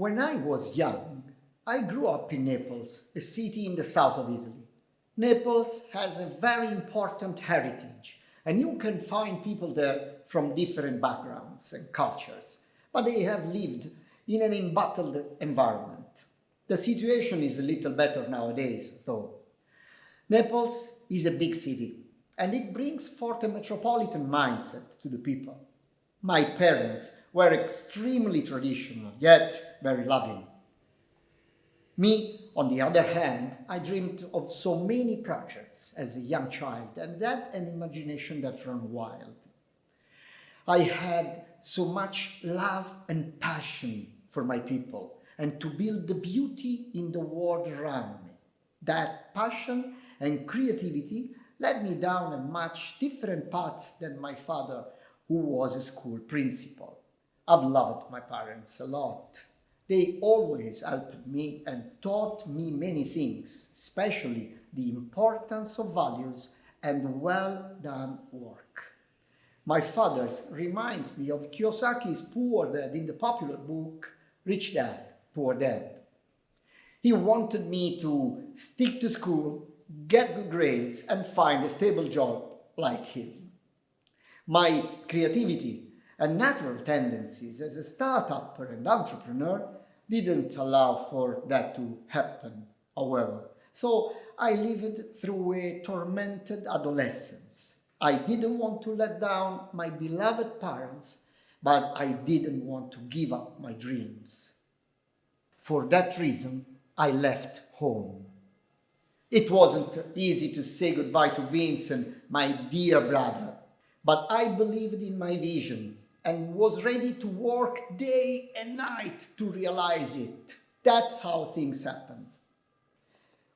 When I was young, I grew up in Naples, a city in the south of Italy. Naples has a very important heritage, and you can find people there from different backgrounds and cultures, but they have lived in an embattled environment. The situation is a little better nowadays, though. Naples is a big city, and it brings forth a metropolitan mindset to the people. My parents were extremely traditional, yet very loving. Me, on the other hand, I dreamed of so many projects as a young child and had an imagination that ran wild. I had so much love and passion for my people and to build the beauty in the world around me. That passion and creativity led me down a much different path than my father, who was a school principal. I've loved my parents a lot. They always helped me and taught me many things, especially the importance of values and well-done work. My father reminds me of Kiyosaki's Poor Dad in the popular book, Rich Dad, Poor Dad. He wanted me to stick to school, get good grades, and find a stable job like him. My creativity and natural tendencies as a start-upper and entrepreneur didn't allow for that to happen, however. So I lived through a tormented adolescence. I didn't want to let down my beloved parents, but I didn't want to give up my dreams. For that reason, I left home. It wasn't easy to say goodbye to Vincent, my dear brother, but I believed in my vision and was ready to work day and night to realize it. That's how things happened.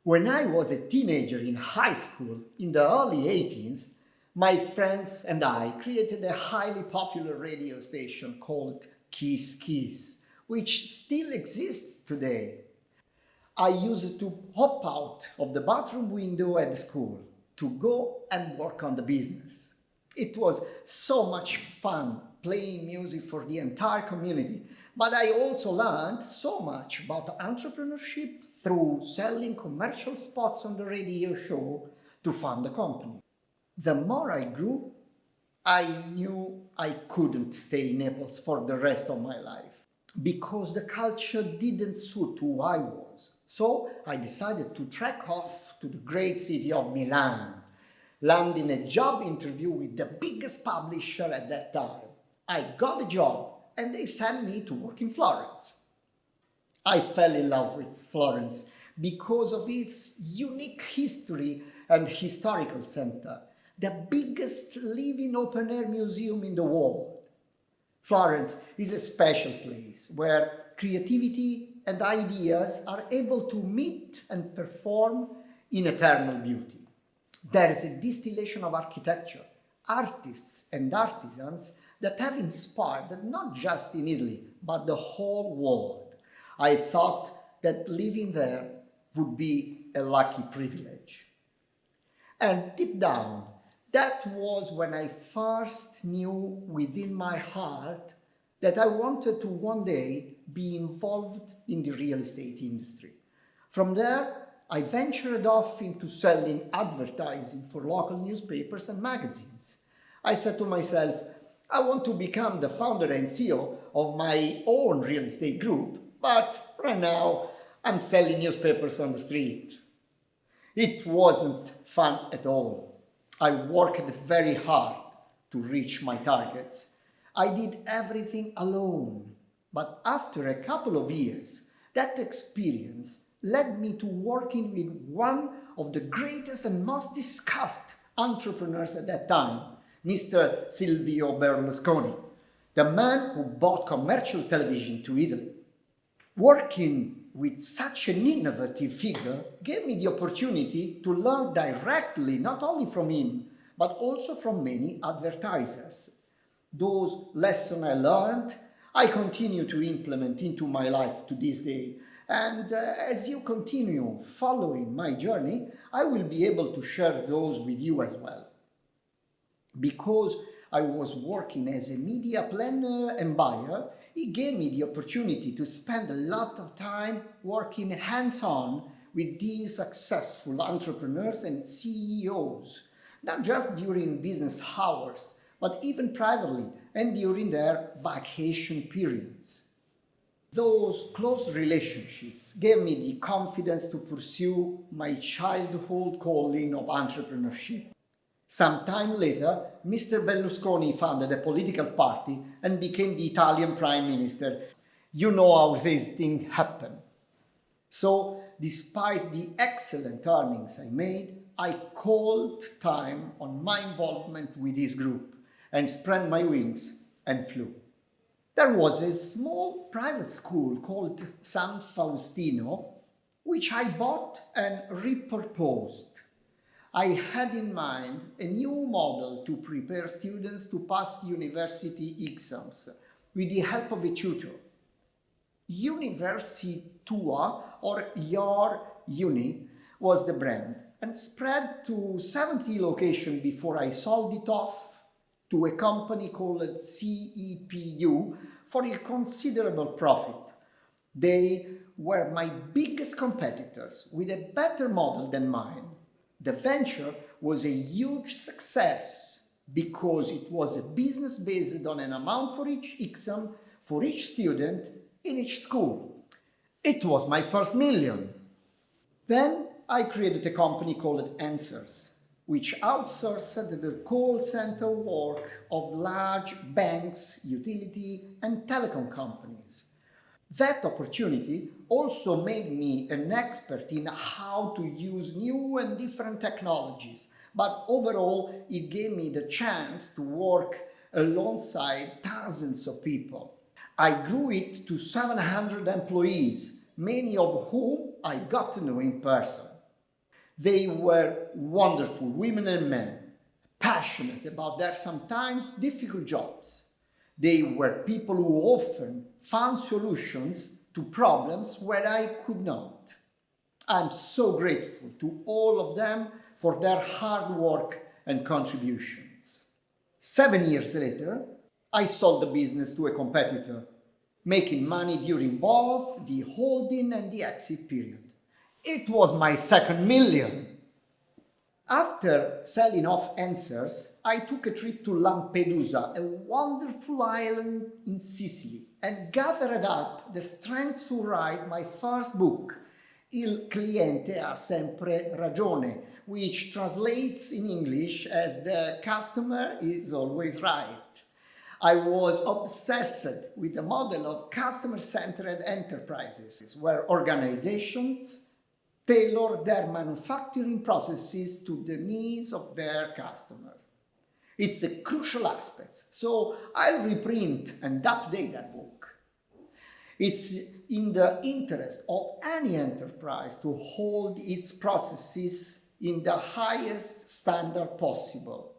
When I was a teenager in high school in the early 80s, my friends and I created a highly popular radio station called Kiss Kiss, which still exists today. I used to hop out of the bathroom window at school to go and work on the business. It was so much fun playing music for the entire community, but I also learned so much about entrepreneurship through selling commercial spots on the radio show to fund the company. The more I grew, I knew I couldn't stay in Naples for the rest of my life because the culture didn't suit who I was. So I decided to trek off to the great city of Milan, landing a job interview with the biggest publisher at that time. I got the job and they sent me to work in Florence. I fell in love with Florence because of its unique history and historical center, the biggest living open-air museum in the world. Florence is a special place where creativity and ideas are able to meet and perform in eternal beauty. There is a distillation of architecture, artists and artisans that have inspired not just in Italy, but the whole world. I thought that living there would be a lucky privilege. And deep down, that was when I first knew within my heart that I wanted to one day be involved in the real estate industry. From there, I ventured off into selling advertising for local newspapers and magazines. I said to myself, I want to become the founder and CEO of my own real estate group, but right now I'm selling newspapers on the street. It wasn't fun at all. I worked very hard to reach my targets. I did everything alone, but after a couple of years, that experience led me to working with one of the greatest and most discussed entrepreneurs at that time, Mr. Silvio Berlusconi, the man who brought commercial television to Italy. Working with such an innovative figure gave me the opportunity to learn directly not only from him, but also from many advertisers. Those lessons I learned, I continue to implement into my life to this day. And as you continue following my journey, I will be able to share those with you as well. Because I was working as a media planner and buyer, it gave me the opportunity to spend a lot of time working hands-on with these successful entrepreneurs and CEOs, not just during business hours, but even privately and during their vacation periods. Those close relationships gave me the confidence to pursue my childhood calling of entrepreneurship. Some time later, Mr. Berlusconi founded a political party and became the Italian Prime Minister. You know how these things happen. So, despite the excellent earnings I made, I called time on my involvement with this group and spread my wings and flew. There was a small private school called San Faustino, which I bought and repurposed. I had in mind a new model to prepare students to pass university exams with the help of a tutor. Universitua, or Your Uni, was the brand and spread to 70 locations before I sold it off to a company called CEPU for a considerable profit. They were my biggest competitors with a better model than mine. The venture was a huge success because it was a business based on an amount for each exam for each student in each school. It was my first million. Then I created a company called Answers, which outsourced the call center work of large banks, utility, and telecom companies. That opportunity also made me an expert in how to use new and different technologies, but overall it gave me the chance to work alongside thousands of people. I grew it to 700 employees, many of whom I got to know in person. They were wonderful women and men, passionate about their sometimes difficult jobs. They were people who often found solutions to problems where I could not. I'm so grateful to all of them for their hard work and contributions. 7 years later, I sold the business to a competitor, making money during both the holding and the exit period. It was my second million. After selling off Answers, I took a trip to Lampedusa, a wonderful island in Sicily, and gathered up the strength to write my first book, Il cliente ha sempre ragione, which translates in English as the customer is always right. I was obsessed with the model of customer-centered enterprises, where organizations tailor their manufacturing processes to the needs of their customers. It's a crucial aspect, so I'll reprint and update that book. It's in the interest of any enterprise to hold its processes in the highest standard possible.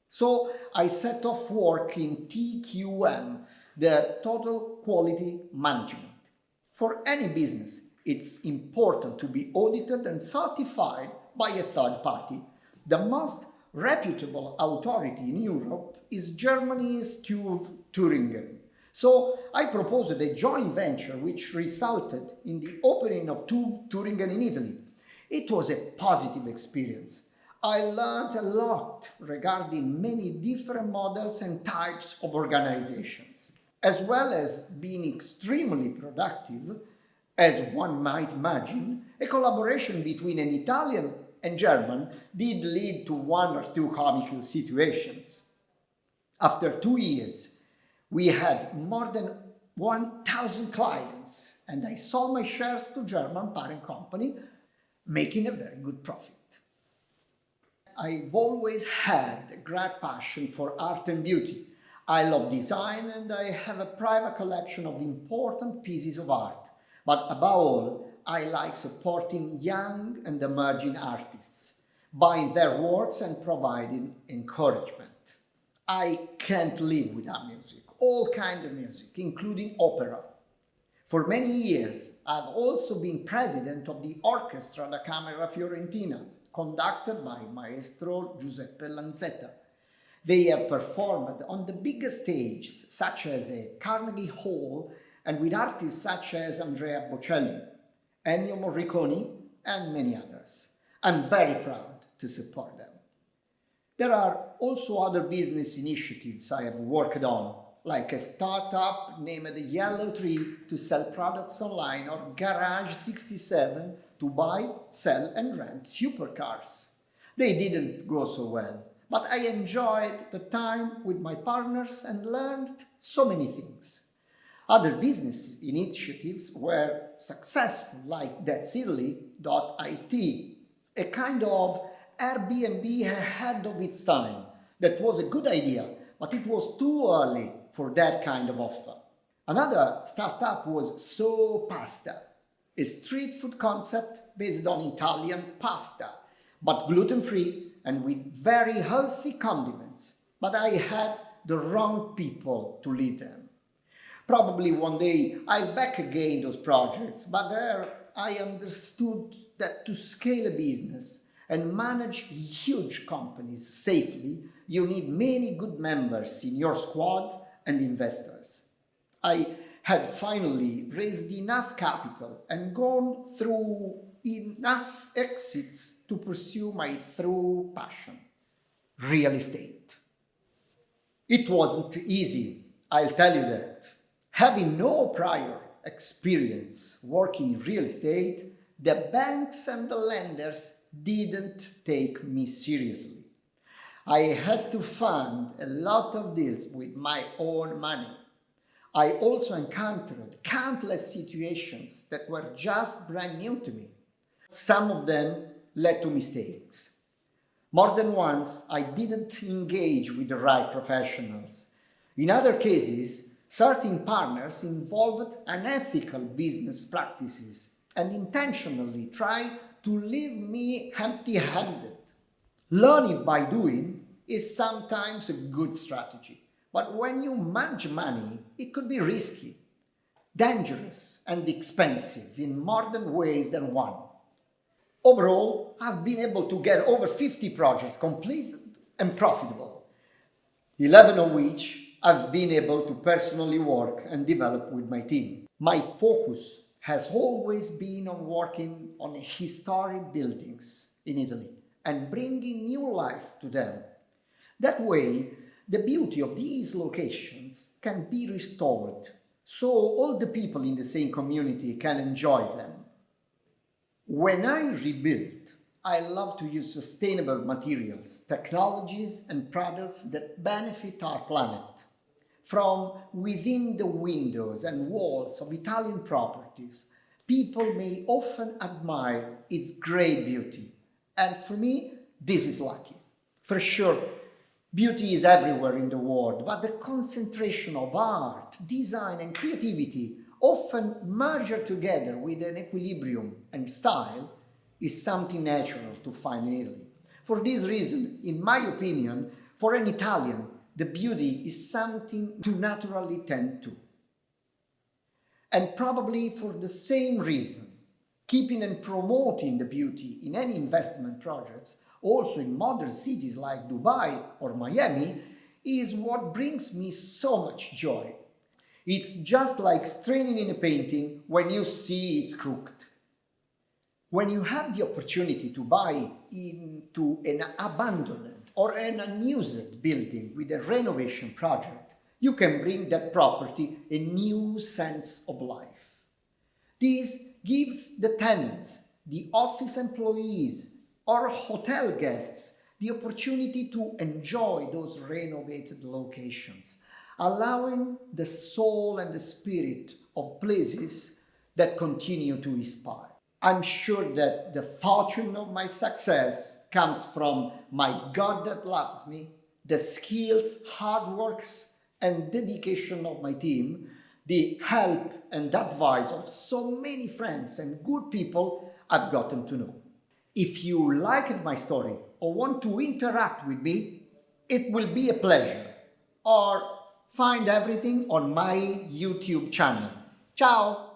So I set off work in TQM, the Total Quality Management. For any business, it's important to be audited and certified by a third party. The most reputable authority in Europe is Germany's TÜV Thüringen. So I proposed a joint venture which resulted in the opening of TÜV Thüringen in Italy. It was a positive experience. I learned a lot regarding many different models and types of organizations, as well as being extremely productive. As one might imagine, a collaboration between an Italian and German did lead to one or two comical situations. After 2 years, we had more than 1,000 clients, and I sold my shares to German parent company, making a very good profit. I've always had a great passion for art and beauty. I love design, and I have a private collection of important pieces of art. But above all, I like supporting young and emerging artists, buying their works and providing encouragement. I can't live without music, all kinds of music, including opera. For many years, I've also been president of the Orchestra da Camera Fiorentina, conducted by Maestro Giuseppe Lanzetta. They have performed on the biggest stages, such as a Carnegie Hall, and with artists such as Andrea Bocelli, Ennio Morricone, and many others. I'm very proud to support them. There are also other business initiatives I have worked on, like a startup named Yellow Tree to sell products online, or Garage 67 to buy, sell and rent supercars. They didn't go so well, but I enjoyed the time with my partners and learned so many things. Other business initiatives were successful, like That'sItaly.it, a kind of Airbnb ahead of its time. That was a good idea, but it was too early for that kind of offer. Another startup was So Pasta, a street food concept based on Italian pasta, but gluten-free and with very healthy condiments. But I had the wrong people to lead them. Probably one day I'll back again those projects, but there I understood that to scale a business and manage huge companies safely, you need many good members in your squad and investors. I had finally raised enough capital and gone through enough exits to pursue my true passion, real estate. It wasn't easy, I'll tell you that. Having no prior experience working in real estate, the banks and the lenders didn't take me seriously. I had to fund a lot of deals with my own money. I also encountered countless situations that were just brand new to me. Some of them led to mistakes. More than once, I didn't engage with the right professionals. In other cases, certain partners involved unethical business practices and intentionally tried to leave me empty-handed. Learning by doing is sometimes a good strategy, but when you manage money, it could be risky, dangerous, and expensive in more than ways than one. Overall, I've been able to get over 50 projects completed and profitable, 11 of which I've been able to personally work and develop with my team. My focus has always been on working on historic buildings in Italy and bringing new life to them. That way, the beauty of these locations can be restored, so all the people in the same community can enjoy them. When I rebuild, I love to use sustainable materials, technologies, and products that benefit our planet. From within the windows and walls of Italian properties, people may often admire its great beauty. And for me, this is lucky. For sure, beauty is everywhere in the world, but the concentration of art, design, and creativity, often merged together with an equilibrium and style, is something natural to find in Italy. For this reason, in my opinion, for an Italian, the beauty is something to naturally tend to. And probably for the same reason, keeping and promoting the beauty in any investment projects, also in modern cities like Dubai or Miami, is what brings me so much joy. It's just like straining in a painting when you see it's crooked. When you have the opportunity to buy into an abandoned or an unused building with a renovation project, you can bring that property a new sense of life. This gives the tenants, the office employees, or hotel guests the opportunity to enjoy those renovated locations, allowing the soul and the spirit of places that continue to inspire. I'm sure that the fortune of my success comes from my God that loves me, the skills, hard works, and dedication of my team, the help and advice of so many friends and good people I've gotten to know. If you liked my story or want to interact with me, it will be a pleasure. Or find everything on my YouTube channel. Ciao!